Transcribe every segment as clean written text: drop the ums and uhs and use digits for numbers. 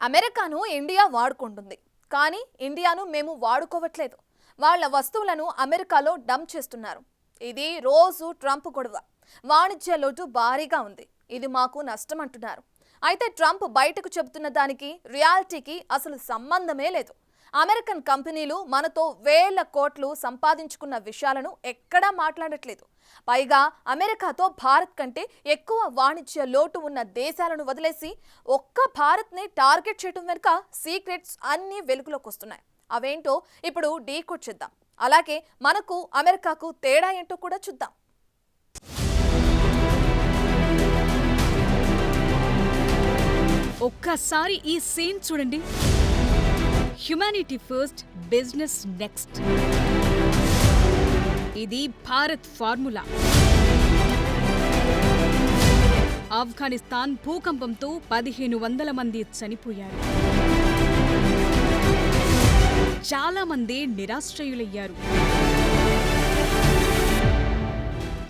అమెరికాను ఇండియా వాడుకుంటుంది, కానీ ఇండియాను మేము వాడుకోవట్లేదు. వాళ్ళ వస్తువులను అమెరికాలో డంప్ చేస్తున్నారు. ఇది రోజు ట్రంప్ గొడవ. వాణిజ్య లోటు భారీగా ఉంది, ఇది మాకు నష్టం అంటున్నారు. అయితే ట్రంప్ బయటకు చెబుతున్న దానికి రియాలిటీకి అసలు సంబంధమే లేదు. అమెరికన్ కంపెనీలు మనతో వేల కోట్లు సంపాదించుకున్న విషయాలను ఎక్కడా మాట్లాడట్లేదు. పైగా అమెరికాతో భారత్ కంటే ఎక్కువ వాణిజ్య లోటు ఉన్న దేశాలను వదిలేసి ఒక్క భారత్ని టార్గెట్ చేయడం వెనుక సీక్రెట్స్ అన్నీ వెలుగులోకి వస్తున్నాయి. అవేంటో ఇప్పుడు డీకోడ్ చేద్దాం. అలాగే మనకు అమెరికాకు తేడా ఏంటో కూడా చూద్దాం. ఒక్కసారి ఈ సీన్ చూడండి. Humanity first, business next. ఇది భారత్ ఫార్ములా. ఆఫ్ఘనిస్తాన్ భూకంపంతో 1500 మంది చనిపోయారు. చాలా మంది నిరాశ్రయులయ్యారు.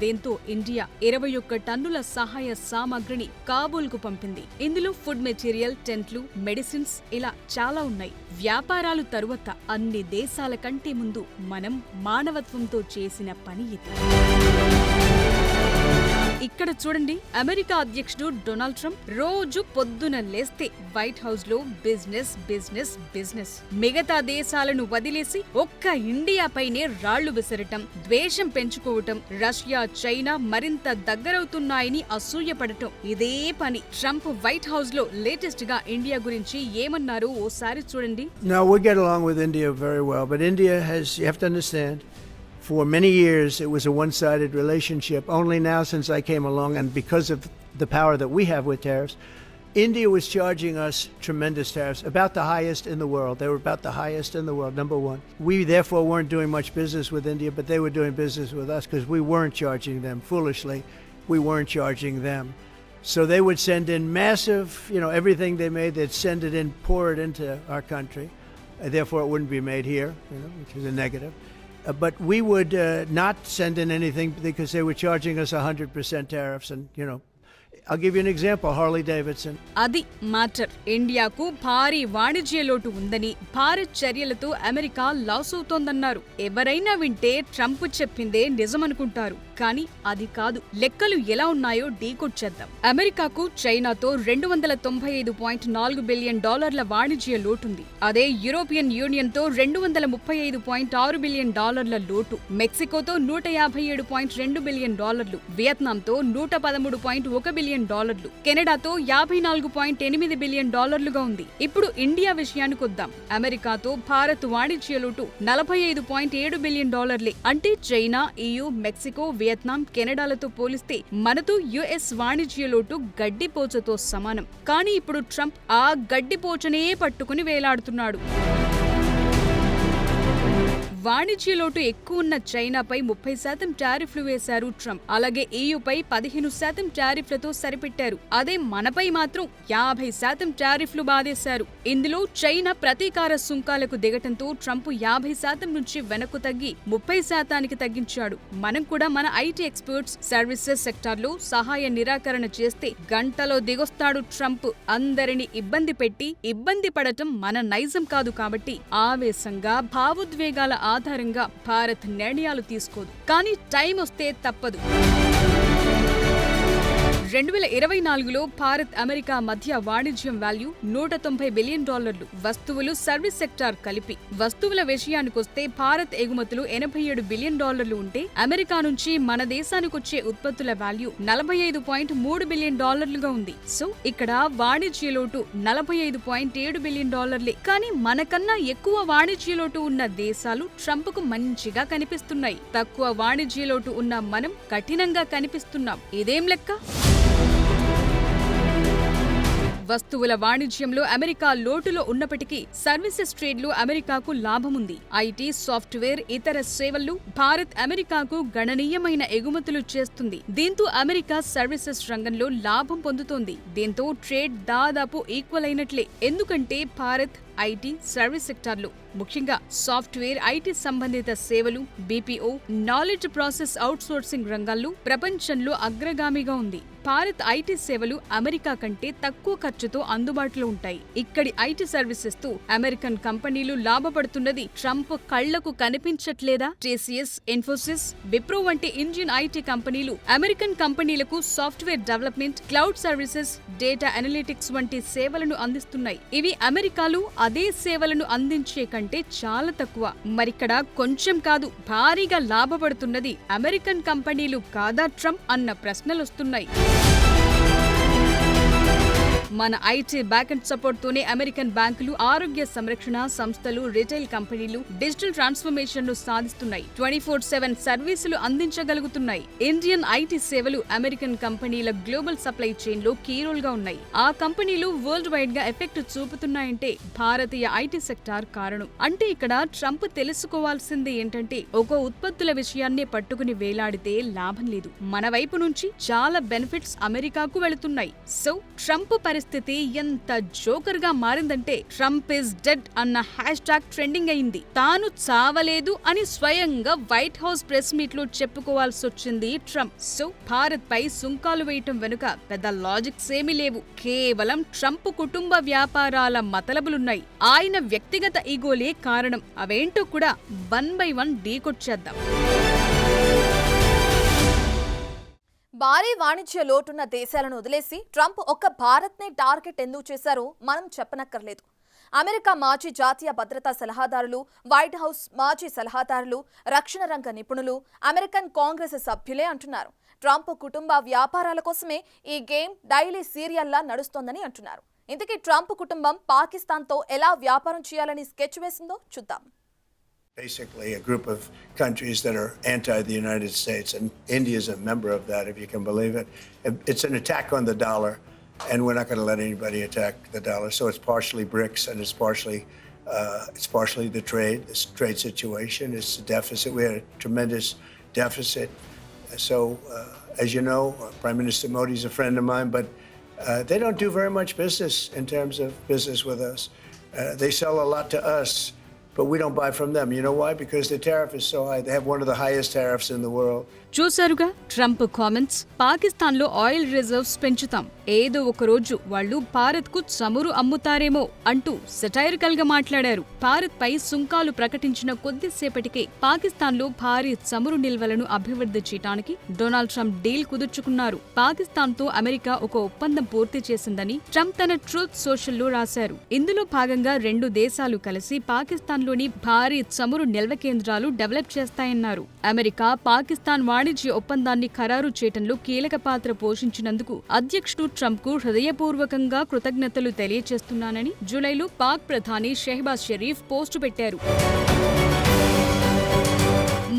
దీంతో ఇండియా 21 టన్నుల సహాయ సామాగ్రిని కాబూల్కు పంపింది. ఇందులో ఫుడ్ మెటీరియల్, టెంట్లు, మెడిసిన్స్ ఇలా చాలా ఉన్నాయి. వ్యాపారాలు తరువాత అన్ని దేశాల కంటే ముందు మనం మానవత్వంతో చేసిన పని ఇది. ఇక్కడ చూడండి, అమెరికా అధ్యక్షుడు డొనాల్డ్ ట్రంప్ రోజు పొద్దున లేస్తే వైట్ హౌస్ లో బిజినెస్ బిజినెస్ బిజినెస్. మిగతా దేశాలను వదిలేసి ఒక్క ఇండియాపైనే రాళ్లు విసరటం, ద్వేషం పెంచుకోవటం, రష్యా, చైనా మరింత దగ్గరవుతున్నాయని అసూయపడటం ఇదే పని. ట్రంప్ వైట్ హౌస్ లో లేటెస్ట్ గా ఇండియా గురించి ఏమన్నారో ఓసారి చూడండి. No, we get along with India very well, but India has, you have to understand, for many years it was a one-sided relationship. Only now since I came along, and because of the power that we have with tariffs, India was charging us tremendous tariffs, about the highest in the world. They were about the highest in the world, number one. We therefore weren't doing much business with India, but they were doing business with us because we weren't charging them. Foolishly, we weren't charging them. So they would send in massive, everything they made, they'd send it in, pour it into our country. Therefore it wouldn't be made here, which is a negative. But we would not send in anything because they were charging us 100% tariffs. And, I'll give you an example, Harley Davidson. అది matter. ఇండియాకు భారీ వాణిజ్య లోటు ఉందని, భారత్ చర్యలతో America loss అవుతోందన్నారు. ఎవరైనా వింటే Trump చెప్పిందే నిజమనుకుంటారు, కానీ అది కాదు. లెక్కలు ఎలా ఉన్నాయో డీకోడ్ చేద్దాం. అమెరికాకు చైనాతో $295.4 బిలియన్ వాణిజ్య లోటుంది. అదే యూరోపియన్ యూనియన్ తో $235.6 బిలియన్ లోటు, మెక్సికోతో $157.2 బిలియన్, వియత్నాంతో $113.1 బిలియన్, కెనడాతో $54.8 బిలియన్ ఉంది. ఇప్పుడు ఇండియా విషయానికొద్దాం. అమెరికాతో భారత్ వాణిజ్య లోటు $45.7 బిలియన్. అంటే చైనా, EU, మెక్సికో, వియత్నాం, కెనడాలతో పోలిస్తే మనతో US వాణిజ్య లోటు గడ్డిపోచతో సమానం. కానీ ఇప్పుడు ట్రంప్ ఆ గడ్డిపోచనే పట్టుకుని వేలాడుతున్నాడు. వాణిజ్య లోటు ఎక్కువ ఉన్న చైనాపై 30% టారిఫ్లు వేశారు ట్రంప్. అలాగే EUపై 15% టారిఫ్లతో సరిపెట్టారు. అదే మనపై మాత్రం 50% టారిఫ్లు బాధేశారు. ఇందులో చైనా ప్రతీకార సుంకాలకు దిగటంతో ట్రంప్ 50% నుంచి వెనక్కు తగ్గి 30% తగ్గించాడు. మనం కూడా మన IT ఎక్స్పర్ట్స్, సర్వీసెస్ సెక్టార్లో సహాయ నిరాకరణ చేస్తే గంటలో దిగొస్తాడు ట్రంప్. అందరిని ఇబ్బంది పెట్టి ఇబ్బంది పడటం మన నైజం కాదు. కాబట్టి ఆవేశంగా, భావోద్వేగాల ఆధారంగా భారత్ నిర్ణయాలు తీసుకోదు. కానీ టైం వస్తే తప్పదు. 2024లో భారత్ అమెరికా మధ్య వాణిజ్యం వాల్యూ $190 బిలియన్. వస్తువులు, సర్వీస్ సెక్టార్ కలిపి. వస్తువుల విషయానికొస్తే భారత్ ఎగుమతులు $87 బిలియన్ ఉంటే అమెరికా నుంచి మన దేశానికొచ్చే ఉత్పత్తుల వాల్యూ $45.3 బిలియన్ ఉంది. సో ఇక్కడ వాణిజ్య లోటు $45.7 బిలియన్. కానీ మనకన్నా ఎక్కువ వాణిజ్య లోటు ఉన్న దేశాలు ట్రంప్ కు మంచిగా కనిపిస్తున్నాయి. తక్కువ వాణిజ్య లోటు ఉన్న మనం కఠినంగా కనిపిస్తున్నాం. ఇదేం లెక్క? వస్తువుల వాణిజ్యంలో అమెరికా లోటులో ఉన్నప్పటికీ సర్వీసెస్ ట్రేడ్లో అమెరికాకు లాభముంది. IT, సాఫ్ట్వేర్, ఇతర సేవల్లో భారత్ అమెరికాకు గణనీయమైన ఎగుమతులు చేస్తుంది. దీంతో అమెరికా సర్వీసెస్ రంగంలో లాభం పొందుతోంది. దీంతో ట్రేడ్ దాదాపు ఈక్వల్ అయినట్లే. ఎందుకంటే భారత్ IT, సర్వీస్ సెక్టార్లు, ముఖ్యంగా సాఫ్ట్వేర్, IT సంబంధిత సేవలు, BPO, నాలెడ్జ్ ప్రాసెస్ అవుట్సోర్సింగ్ రంగాల్లో ప్రపంచంలో అగ్రగామిగా ఉంది. భారత్ ఐటీ సేవలు అమెరికా కంటే తక్కువ ఖర్చుతో అందుబాటులో ఉంటాయి. ఇక్కడి ఐటీ సర్వీసెస్ తో అమెరికన్ కంపెనీలు లాభపడుతున్నది ట్రంప్ కళ్లకు కనిపించట్లేదా? టీసీఎస్, ఇన్ఫోసిస్, విప్రో వంటి ఇండియన్ ఐటీ కంపెనీలు అమెరికన్ కంపెనీలకు software development, cloud services, data analytics వంటి సేవలను అందిస్తున్నాయి. ఇవి అమెరికాలో అదే సేవలను అందించే కంటే చాలా తక్కువ. మరిక్కడ కొంచెం కాదు, భారీగా లాభపడుతున్నది అమెరికన్ కంపెనీలు కాదా ట్రంప్ అన్న ప్రశ్నలొస్తున్నాయి. మన ఐటీ బ్యాకెండ్ సపోర్ట్ తోనే అమెరికన్ బ్యాంకులు, ఆరోగ్య సంరక్షణ సంస్థలు, రిటైల్ కంపెనీలు డిజిటల్ ట్రాన్స్ఫర్మేషన్ ను సాధిస్తున్నాయి. 24/7 సర్వీసులు అందించగలుగుతున్నాయి. ఇండియన్ ఐటీ సేవలు అమెరికన్ కంపెనీల గ్లోబల్ సప్లై చైన్ లో కీ రోల్ గా ఉన్నాయి. ఆ కంపెనీలు వరల్డ్ వైడ్ గా ఎఫెక్ట్ చూపుతున్నాయంటే భారతీయ ఐటీ సెక్టార్ కారణం. అంటే ఇక్కడ ట్రంప్ తెలుసుకోవాల్సింది ఏంటంటే, ఒక ఉత్పత్తుల విషయాన్నే పట్టుకుని వేలాడితే లాభం లేదు. మన వైపు నుంచి చాలా బెనిఫిట్స్ అమెరికాకు వెళుతున్నాయి. సో ట్రంప్ పరిస్థితి ఎంత జోకర్ గా మారిందంటే, ట్రంప్ ఇస్ డెడ్ అన్న హ్యాష్ ట్యాగ్ ట్రెండింగ్ అయింది. తాను చావలేదు అని స్వయంగా వైట్ హౌస్ ప్రెస్ మీట్ లో చెప్పుకోవాల్సొచ్చింది ట్రంప్. సో భారత్ పై సుంకాలు వేయటం వెనుక పెద్ద లాజిక్స్ ఏమీ లేవు. కేవలం ట్రంప్ కుటుంబ వ్యాపారాల మతలబులున్నాయి. ఆయన వ్యక్తిగత ఈగోలే కారణం. అవేంటో కూడా 1 by 1 ఢీకొచ్చేద్దాం. భారీ వాణిజ్య లోటున్న దేశాలను వదిలేసి ట్రంప్ ఒక్క భారత్నే టార్గెట్ ఎందుకు చేశారో మనం చెప్పనక్కర్లేదు. అమెరికా మాజీ జాతీయ భద్రతా సలహాదారులు, వైట్ హౌస్ మాజీ సలహాదారులు, రక్షణ రంగ నిపుణులు, అమెరికన్ కాంగ్రెస్ సభ్యులే అంటున్నారు. ట్రంప్ కుటుంబ వ్యాపారాల కోసమే ఈ గేమ్ డైలీ సీరియల్లా నడుస్తోందని అంటున్నారు. ఇంతకీ ట్రంప్ కుటుంబం పాకిస్తాన్తో ఎలా వ్యాపారం చేయాలని స్కెచ్ వేసిందో చూద్దాం. Basically, a group of countries that are anti the United States, and India is a member of that, if you can believe it. It's an attack on the dollar, and we're not going to let anybody attack the dollar. So it's partially BRICS, and it's partially the trade situation. It's the deficit. We had a tremendous deficit. So, as you know, Prime Minister Modi is a friend of mine, but they don't do very much business in terms of business with us. They sell a lot to us, but we don't buy from them. You know why? Because the tariff is so high. They have one of the highest tariffs in the world. చూసారుగా Trump comments. Pakistan లో oil reserves పెంచుతాం, ఏదో ఒక రోజు వాళ్ళు భారత్ కు చమురు అమ్ముతారేమో అంటూ సెటైరికల్ గా మాట్లాడారు. భారత్ పై సుంకాలు ప్రకటించిన కొద్దిసేపటికే పాకిస్తాన్ లో భారీ చమురు నిల్వలను అభివృద్ధి చేయడానికి డొనాల్డ్ ట్రంప్ డీల్ కుదుర్చుకున్నారు. పాకిస్తాన్ తో అమెరికా ఒక ఒప్పందం పూర్తి చేసిందని ట్రంప్ తన ట్రూత్ సోషల్ లో రాశారు. ఇందులో భాగంగా రెండు దేశాలు కలిసి పాకిస్తాన్ లోని భారీ చమురు నిల్వ కేంద్రాలు డెవలప్ చేస్తాయన్నారు. అమెరికా పాకిస్తాన్ వాణిజ్య ఒప్పందాన్ని ఖరారు చేయటంలో కీలక పాత్ర పోషించినందుకు అధ్యక్షుడు ట్రంప్ కు హృదయపూర్వకంగా కృతజ్ఞతలు తెలియజేస్తున్నానని జూలైలో పాక్ ప్రధాని షెహబాజ్ షరీఫ్ పోస్టు పెట్టారు.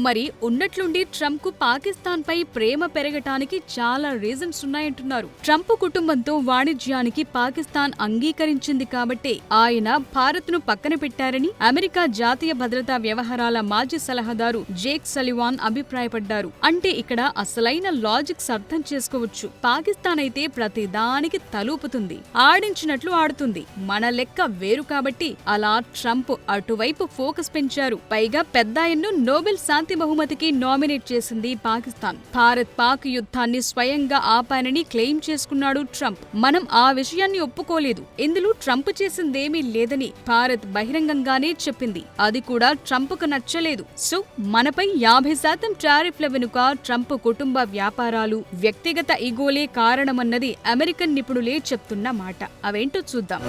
మరి ఉన్నట్లుండి ట్రంప్ కు పాకిస్తాన్ పై ప్రేమ పెరగటానికి చాలా రీజన్స్ ఉన్నాయంటున్నారు. ట్రంప్ కుటుంబంతో వాణిజ్యానికి పాకిస్తాన్ అంగీకరించింది కాబట్టే ఆయన భారత్ ను పక్కన పెట్టారని అమెరికా జాతీయ భద్రతా వ్యవహారాల మాజీ సలహాదారు జేక్ సలివాన్ అభిప్రాయపడ్డారు. అంటే ఇక్కడ అసలైన లాజిక్స్ అర్థం చేసుకోవచ్చు. పాకిస్తాన్ అయితే ప్రతిదానికి తలూపుతుంది, ఆడించినట్లు ఆడుతుంది. మన లెక్క వేరు కాబట్టి అలా ట్రంప్ అటువైపు ఫోకస్ పెంచారు. పైగా పెద్దాయన్ను నోబెల్ శాంతి బహుమతికి నామినేట్ చేసింది పాకిస్తాన్. భారత్ పాక్ యుద్ధాన్ని స్వయంగా ఆపానని క్లెయిమ్ చేసుకున్నాడు ట్రంప్. మనం ఆ విషయాన్ని ఒప్పుకోలేదు. ఇందులో ట్రంప్ చేసిందేమీ లేదని భారత్ బహిరంగంగానే చెప్పింది. అది కూడా ట్రంప్ కు నచ్చలేదు. సో మనపై 50% టారిఫ్ల వెనుక ట్రంప్ కుటుంబ వ్యాపారాలు, వ్యక్తిగత ఈగోలే కారణమన్నది అమెరికన్ నిపుణులే చెప్తున్న మాట. అవేంటో చూద్దాం.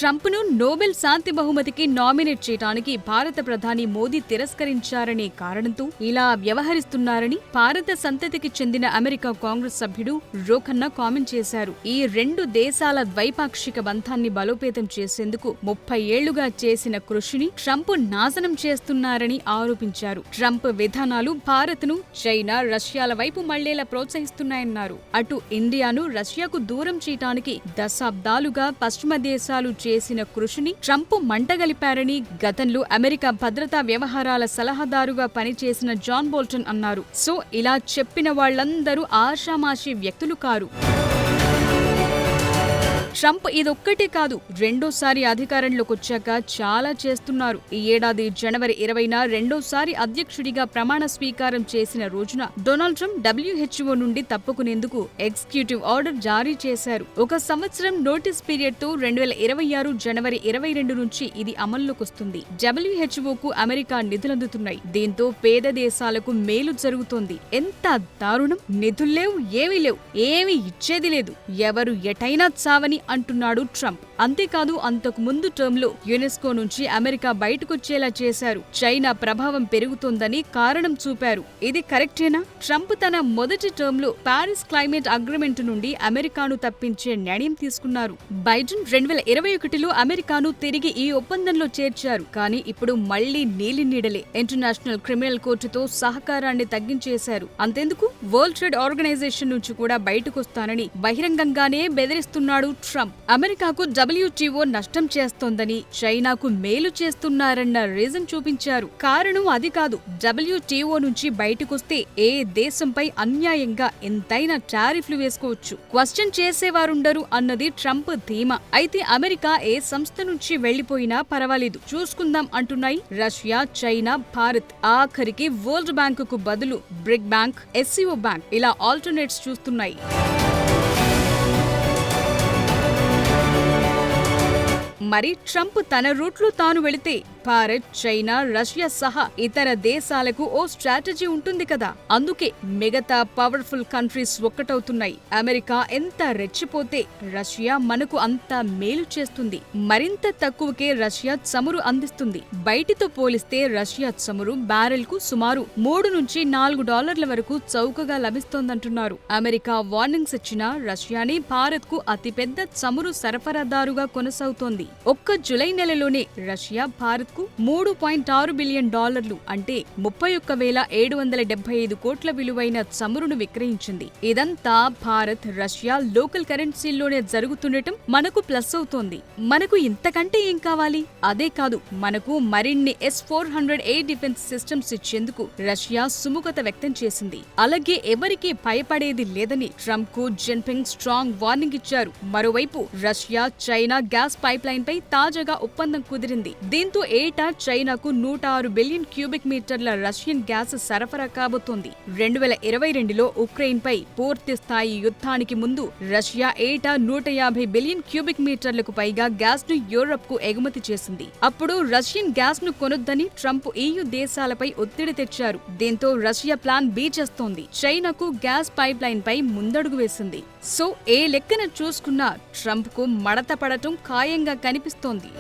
ట్రంప్ను నోబెల్ శాంతి బహుమతికి నామినేట్ చేయడానికి భారత ప్రధాని మోదీ తిరస్కరించారనే కారణంతో ఇలా వ్యవహరిస్తున్నారని భారత సంతతికి చెందిన అమెరికా కాంగ్రెస్ సభ్యుడు రోఖన్నా కామెంట్ చేశారు. ఈ రెండు దేశాల ద్వైపాక్షిక బంధాన్ని బలోపేతం చేసేందుకు 30 ఏళ్లుగా చేసిన కృషిని ట్రంప్ నాశనం చేస్తున్నారని ఆరోపించారు. ట్రంప్ విధానాలు భారత్ను చైనా, రష్యాల వైపు మళ్లేలా ప్రోత్సహిస్తున్నాయన్నారు. అటు ఇండియాను రష్యాకు దూరం చేయడానికి దశాబ్దాలుగా పశ్చిమ దేశాలు చేసిన కృషిని ట్రంప్ మంటగలిపారని గతంలో అమెరికా భద్రతా వ్యవహారాల సలహాదారుగా పనిచేసిన జాన్ బోల్టన్ అన్నారు. సో ఇలా చెప్పిన వాళ్లందరూ ఆషామాషి వ్యక్తులు కారు. ట్రంప్ ఇదొక్కటే కాదు, రెండోసారి అధికారంలోకి వచ్చాక చాలా చేస్తున్నారు. ఈ ఏడాది జనవరి 20న రెండోసారి అధ్యక్షుడిగా ప్రమాణ స్వీకారం చేసిన రోజున డొనాల్డ్ ట్రంప్ WHO నుండి తప్పుకునేందుకు ఎగ్జిక్యూటివ్ ఆర్డర్ జారీ చేశారు. 1 సంవత్సరం నోటీస్ పీరియడ్ తో 2026 జనవరి 22 నుంచి ఇది అమల్లోకొస్తుంది. WHOకు అమెరికా నిధులందుతున్నాయి. దీంతో పేద దేశాలకు మేలు జరుగుతోంది. ఎంత దారుణం! నిధుల్లేవు, ఏమీ ఇచ్చేది లేదు, ఎవరు ఎటైనా చావని అంటున్నాడు ట్రంప్. అంతేకాదు, అంతకు ముందు టర్మ్ లో యునెస్కో నుంచి అమెరికా బయటకొచ్చేలా చేశారు. చైనా ప్రభావం పెరుగుతోందని కారణం చూపారు. ఇది కరెక్టేనా? ట్రంప్ తన మొదటి టర్మ్ లో పారిస్ క్లైమేట్ అగ్రిమెంట్ నుండి అమెరికాను తప్పించే నిర్ణయం తీసుకున్నారు. బైడెన్ 2021లో అమెరికాను తిరిగి ఈ ఒప్పందంలో చేర్చారు. కానీ ఇప్పుడు మళ్లీ నీలినీడలే. ఇంటర్నేషనల్ క్రిమినల్ కోర్టుతో సహకారాన్ని తగ్గించేశారు. అంతెందుకు, వరల్డ్ ట్రేడ్ ఆర్గనైజేషన్ నుంచి కూడా బయటకొస్తానని బహిరంగంగానే బెదిరిస్తున్నాడు ట్రంప్. అమెరికాకు WTO నష్టం చేస్తోందని, చైనాకు మేలు చేస్తున్నారన్న రీజన్ చూపించారు. కారణం అది కాదు. WTO నుంచి బయటకొస్తే ఏ దేశంపై అన్యాయంగా ఎంతైనా టారిఫ్లు వేసుకోవచ్చు, క్వశ్చన్ చేసేవారుండరు అన్నది ట్రంప్ ధీమా. అయితే అమెరికా ఏ సంస్థ నుంచి వెళ్లిపోయినా పర్వాలేదు, చూసుకుందాం అంటున్నాయి రష్యా, చైనా, భారత్. ఆఖరికి వరల్డ్ బ్యాంకుకు బదులు బ్రిక్ బ్యాంక్, SCO బ్యాంక్ ఇలా ఆల్టర్నేట్స్ చూస్తున్నాయి. మరి ట్రంప్ తన రూట్లో తాను వెళితే భారత్, చైనా, రష్యా సహా ఇతర దేశాలకు ఓ స్ట్రాటజీ ఉంటుంది కదా. అందుకే మిగతా పవర్ఫుల్ కంట్రీస్ ఒక్కటవుతున్నాయి. అమెరికా ఎంత రెచ్చిపోతే రష్యా మనకు అంత మేలు చేస్తుంది. మరింత తక్కువకే రష్యా చమురు అందిస్తుంది. బయటితో పోలిస్తే రష్యా చమురు బ్యారెల్ కు సుమారు $3 నుంచి $4 వరకు చౌకగా లభిస్తోందంటున్నారు. అమెరికా వార్నింగ్స్ ఇచ్చినా రష్యాని భారత్ కు అతిపెద్ద చమురు సరఫరాదారుగా కొనసాగుతోంది. ఒక్క జులై నెలలోనే రష్యా భారత్ కు $3.6 బిలియన్ అంటే 31,775 కోట్ల విలువైన చమురును విక్రయించింది. ఇదంతా భారత్, రష్యా లోకల్ కరెన్సీల్లోనే జరుగుతుండటం మనకు ప్లస్ అవుతోంది. మనకు ఇంతకంటే ఏం కావాలి? అదే కాదు, మనకు మరిన్ని S-400A డిఫెన్స్ సిస్టమ్స్ ఇచ్చేందుకు రష్యా సుముఖత వ్యక్తం చేసింది. అలాగే ఎవరికీ భయపడేది లేదని ట్రంప్ కు జిన్పింగ్ స్ట్రాంగ్ వార్నింగ్ ఇచ్చారు. మరోవైపు Russia, China gas pipeline పై తాజాగా ఒప్పందం కుదిరింది. దీంతో ఏటా చైనాకు 106 బిలియన్ క్యూబిక్ మీటర్ల రష్యన్ గ్యాస్ సరఫరా కాబోతోంది. 2022లో ఉక్రెయిన్ పై పూర్తి స్థాయి యుద్ధానికి ముందు రష్యా ఏటా 150 బిలియన్ క్యూబిక్ మీటర్లకు పైగా గ్యాస్ ను యూరప్ కు ఎగుమతి చేసింది. అప్పుడు రష్యన్ గ్యాస్ ను కొనొద్దని ట్రంప్ EU దేశాలపై ఒత్తిడి తెచ్చారు. దీంతో రష్యా ప్లాన్ బి చేస్తోంది. చైనాకు గ్యాస్ పైప్ లైన్ పై ముందడుగు వేసింది. సో ఏ లెక్కన చూసుకున్నా ట్రంప్ కు మడత పడటం ఖాయంగా కనిపిస్తోంది.